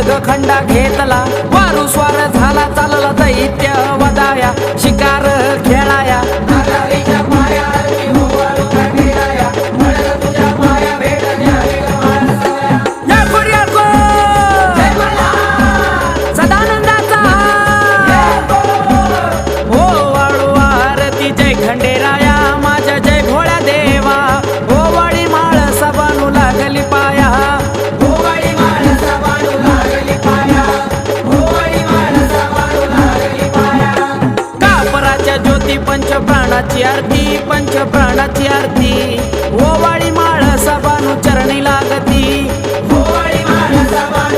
खडग खंडा घेतला वारू स्वार झाला चालला दैत्य वदाया शिकार खेळाया सदानंदाचा हो वाळू आरती जय खंडेराया माझ्या जय भोळ्या देवा हो वाळी माळ सबानू लागली पाया कापराच्या ज्योती पंच प्राणाची आरती पंच प्राणाची आरती हो वाळी माळ सबानू चरणी लागती हो वाळी माळ सबानू